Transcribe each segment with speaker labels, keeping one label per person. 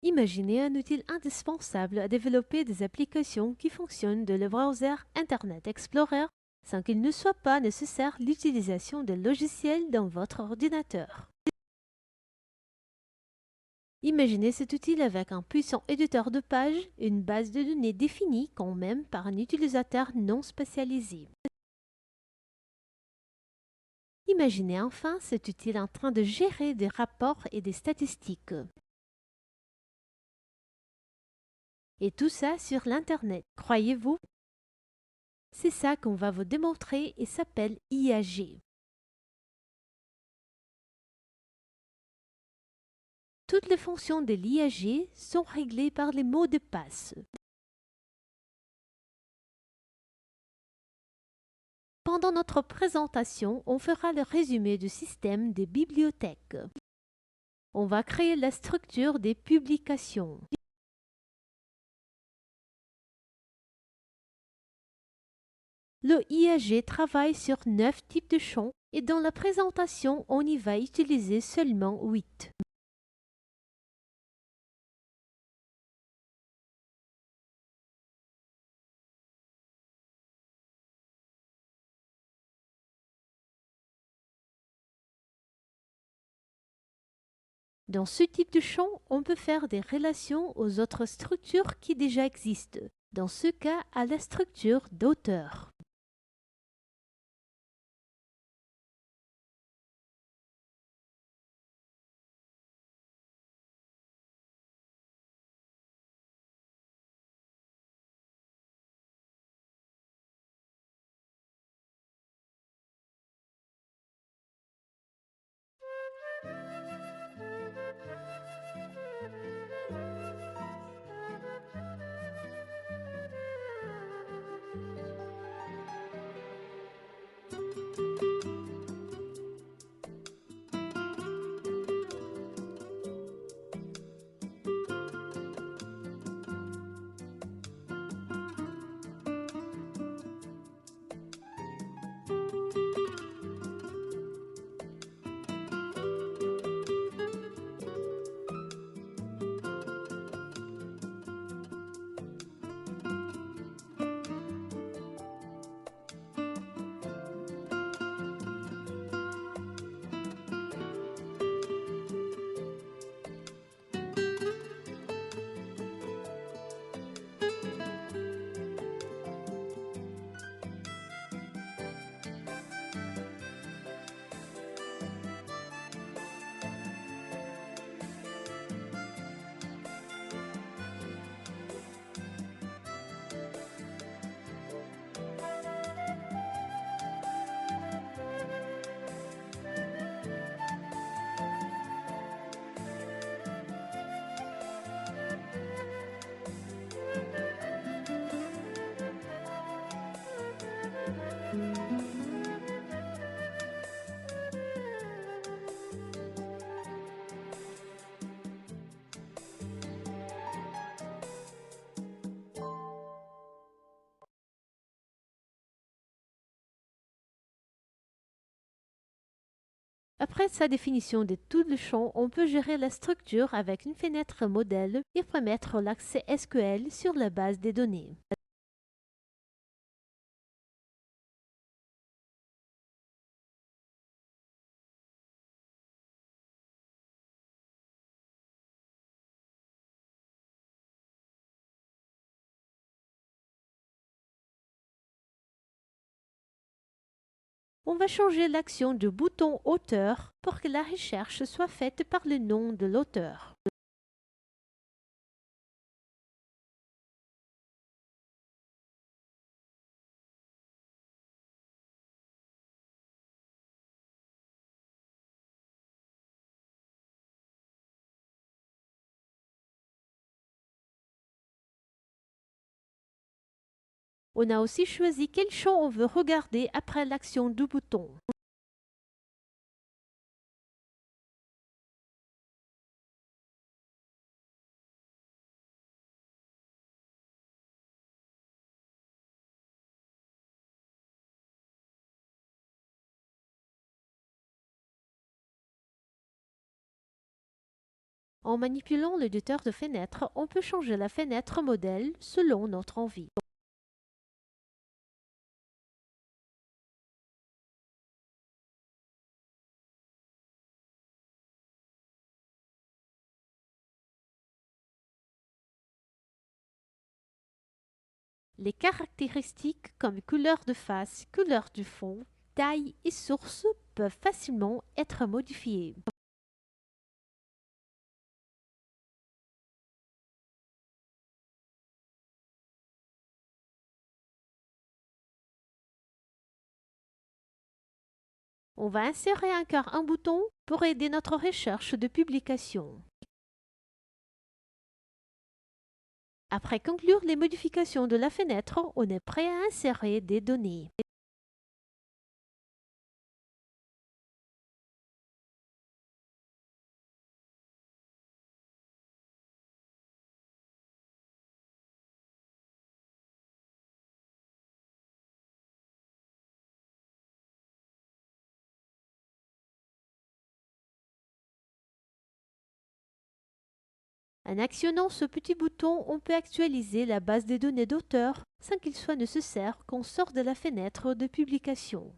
Speaker 1: Imaginez un outil indispensable à développer des applications qui fonctionnent de le browser Internet Explorer sans qu'il ne soit pas nécessaire l'utilisation de logiciels dans votre ordinateur. Imaginez cet outil avec un puissant éditeur de pages, une base de données définie quand même par un utilisateur non spécialisé. Imaginez enfin cet outil en train de gérer des rapports et des statistiques. Et tout ça sur l'Internet, croyez-vous? C'est ça qu'on va vous démontrer et s'appelle IAG. Toutes les fonctions de l'IAG sont réglées par les mots de passe. Pendant notre présentation, on fera le résumé du système des bibliothèques. On va créer la structure des publications. Le IAG travaille sur 9 types de champs et dans la présentation, on y va utiliser seulement 8. Dans ce type de champ, on peut faire des relations aux autres structures qui déjà existent, dans ce cas à la structure d'auteur. Après sa définition de tout le champ, on peut gérer la structure avec une fenêtre modèle et permettre l'accès SQL sur la base des données. On va changer l'action du bouton Auteur pour que la recherche soit faite par le nom de l'auteur. On a aussi choisi quel champ on veut regarder après l'action du bouton. En manipulant l'éditeur de fenêtres, on peut changer la fenêtre modèle selon notre envie. Les caractéristiques comme couleur de face, couleur du fond, taille et source peuvent facilement être modifiées. On va insérer encore un bouton pour aider notre recherche de publication. Après conclure les modifications de la fenêtre, on est prêt à insérer des données. En actionnant ce petit bouton, on peut actualiser la base des données d'auteur sans qu'il soit nécessaire qu'on sorte de la fenêtre de publication.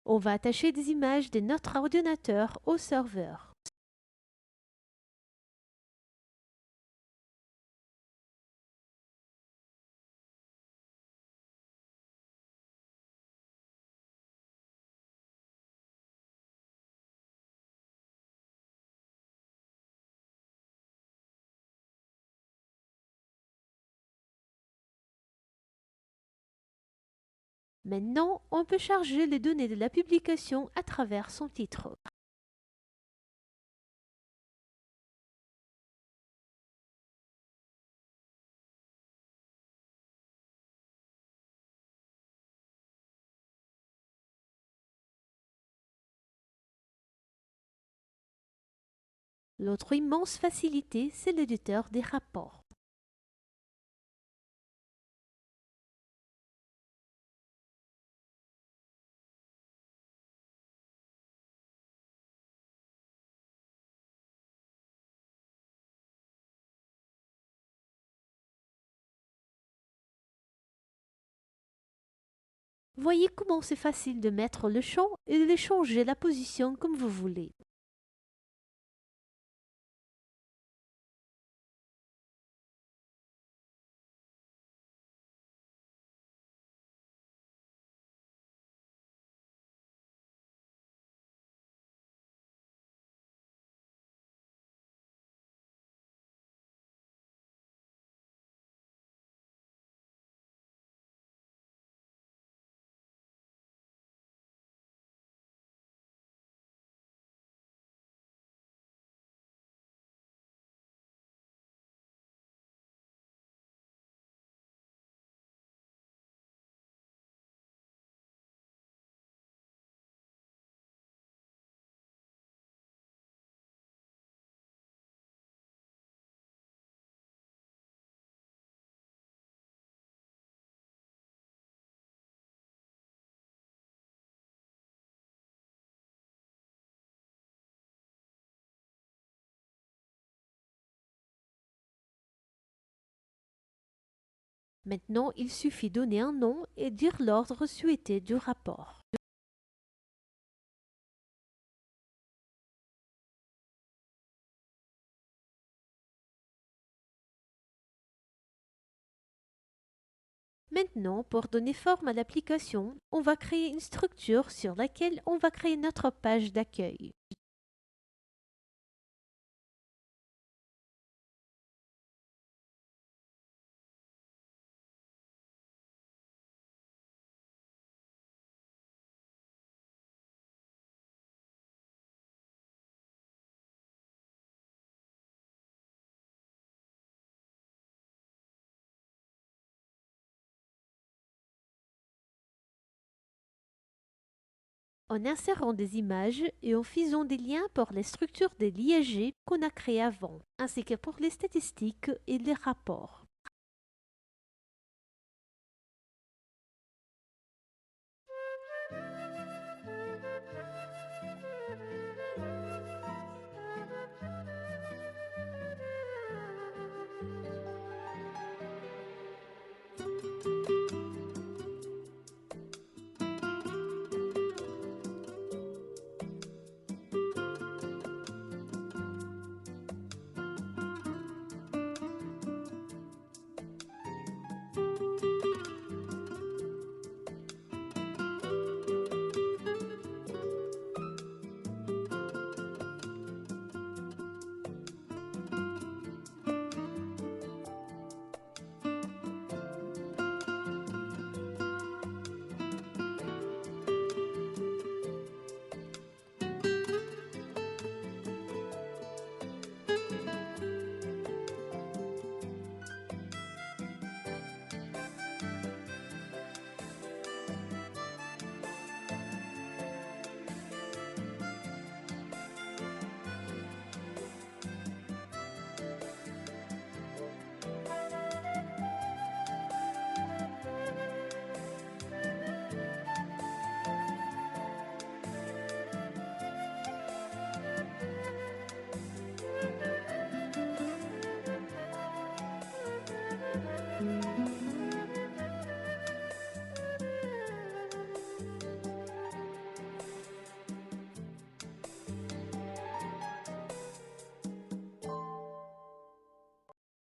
Speaker 1: On va attacher des images de notre ordinateur au serveur. Maintenant, on peut charger les données de la publication à travers son titre. L'autre immense facilité, c'est l'éditeur des rapports. Voyez comment c'est facile de mettre le champ et de changer la position comme vous voulez. Maintenant, il suffit de donner un nom et dire l'ordre souhaité du rapport. Maintenant, pour donner forme à l'application, on va créer une structure sur laquelle on va créer notre page d'accueil. en insérant des images et en faisant des liens pour les structures des liégés qu'on a créées avant, ainsi que pour les statistiques et les rapports.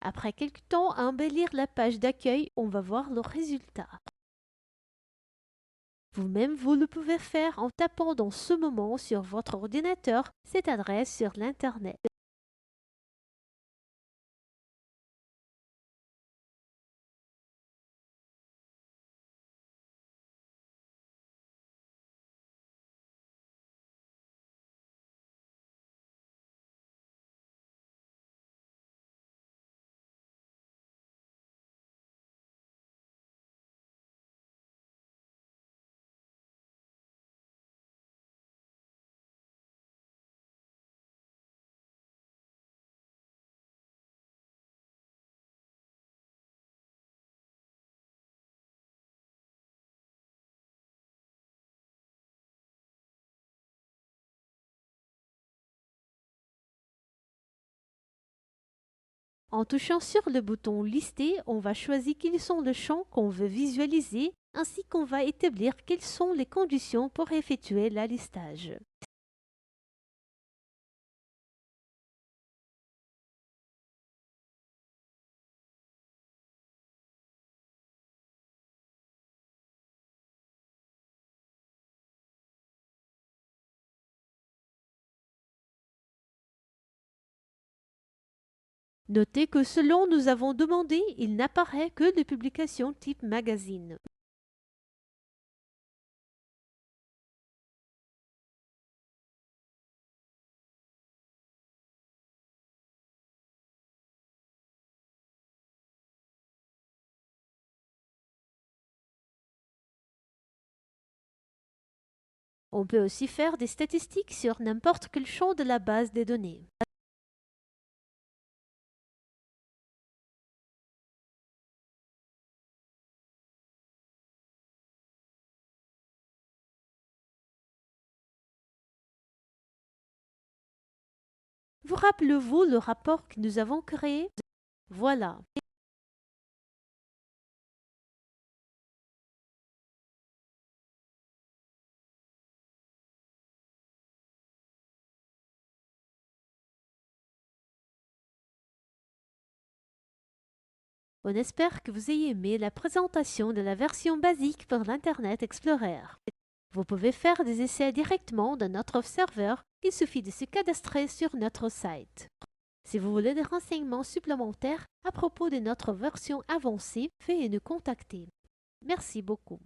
Speaker 1: Après quelque temps à embellir la page d'accueil, on va voir le résultat. Vous-même, vous le pouvez faire en tapant dans ce moment sur votre ordinateur cette adresse sur l'Internet. En touchant sur le bouton Lister, on va choisir quels sont les champs qu'on veut visualiser, ainsi qu'on va établir quelles sont les conditions pour effectuer la listage. Notez que selon nous avons demandé, il n'apparaît que des publications type magazine. On peut aussi faire des statistiques sur n'importe quel champ de la base des données. Vous rappelez-vous le rapport que nous avons créé? Voilà. On espère que vous ayez aimé la présentation de la version basique pour l'Internet Explorer. Vous pouvez faire des essais directement dans notre serveur, il suffit de se cadastrer sur notre site. Si vous voulez des renseignements supplémentaires à propos de notre version avancée, veuillez nous contacter. Merci beaucoup.